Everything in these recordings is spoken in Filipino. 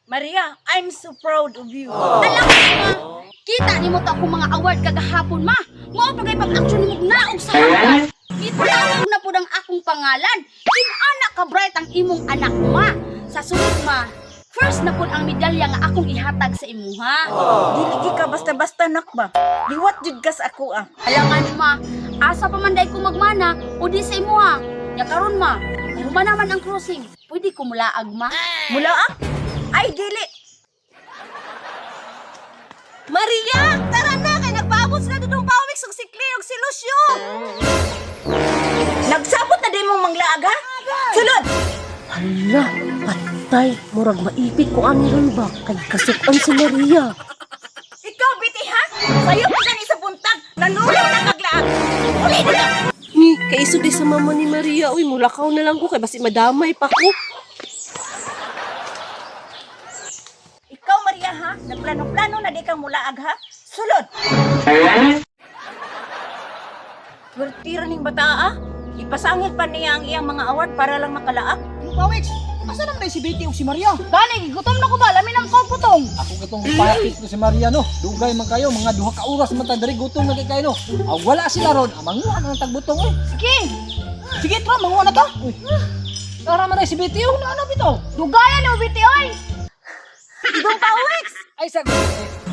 Maria, I'm so proud of you. Alam mo, kita ni mo to akong mga award kagahapon, ma. Mao pagay pag-action ni mo naog sa hanggan. Itawag na po ang akong pangalan. Anak ka bright ang imong anak, ma. Sa sunod, ma, first na po ang medalya nga akong ihatag sa imuha. Dili ka basta-basta nak ba? Liwat jud ka sa ako ah. Alangan, ma, asa pa man day ko magmana o di sa imuha. Ya karon, ma, may naman ang crossing. Pwede ko mulaag, ma. Mula ah? Ay dili. Maria, tara na kay nagpaabot sila dudong pawik og si Clay og si Lucio. Nagsabot na din mong manglaag ha? Sulod! Hala, patay, murag maipit ko aniron ba kay kasukan si Maria. Ikaw biti ha? Sayo pa gani sa buntag. Nanulog na kaglaag. Uli na lang. Ni, kaiso di sa mama ni Maria, uy, mulakaw na lang ko kay basi madamay pa ko. Ikaw Maria ha? Nagplano-plano na di kang mulaag ha? Sulod! Wertira ning bata ah. Ipasangit pa niya ang iyang mga award para lang makalaak. Pawix, asa naman na si Betty o si Maria? Gani, gutom na ko ba? Lamin ang komputong. Ako katong pahapit ko si Maria no. Dugay man kayo, mga duha ka oras man ta diri gutom na kay kayo no. Wala sila ron, manguha na ng tagbutong eh. Sige, Sige tra, manguha na ta. Uy. Tara man na si Betty o na bitaw. dugayan mo, biti, oy. Idong Pawix. Ay sagod.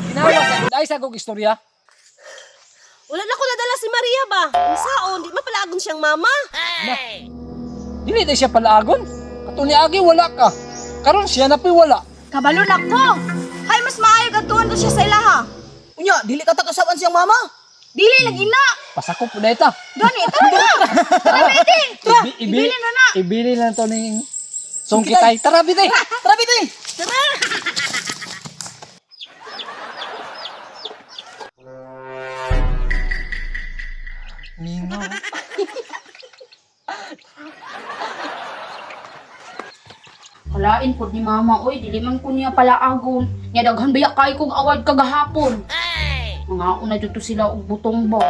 Ginawa sagod ay sagog istorya. Wala na ko nadala si Maria ba? Ang saon, di mapalagon siyang mama. Dili di siya palaagon. Kato ni Agi wala ka. Karon siya na wala. Kabalo na ko. Hay, mas maayog ang tuwan ko siya sa ilaha. Unya, dili ka takasaban siyang mama. Dili, lagi na. Pasakop po na ita. Gani, tara na. Tara, biti. Ibili na na. Ibili na to ning sungkitay. Tara bitay. Tara bitay. Tara. Mingo. Kalain po ni mama, oy, dili man ko niya pala agon. Nya daghan biya kay kong award kagahapon. Mga una dito sila og butong ba.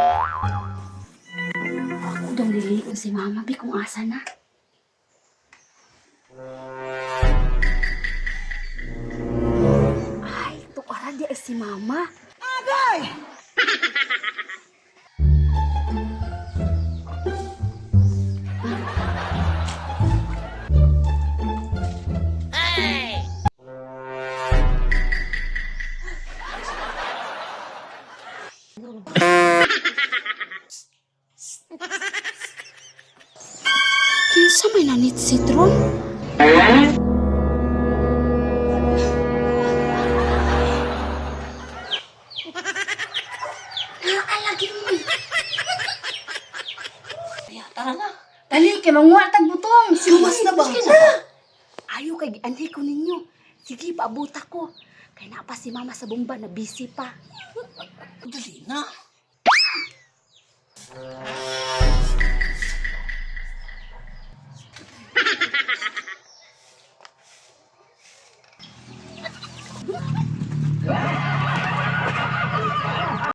Ako daw liliin si mama, bi kung asa na. Ay, tukara di ay si mama. Kinsa may nanit citron? Naalagi mo. Tara na. Dali, kay manguha tag butong. Gawas na ba? Ayaw kay gianhi ko ninyo. Sige, paabuta ko. Kay napa si mama sa bomba na busy pa. Dali na.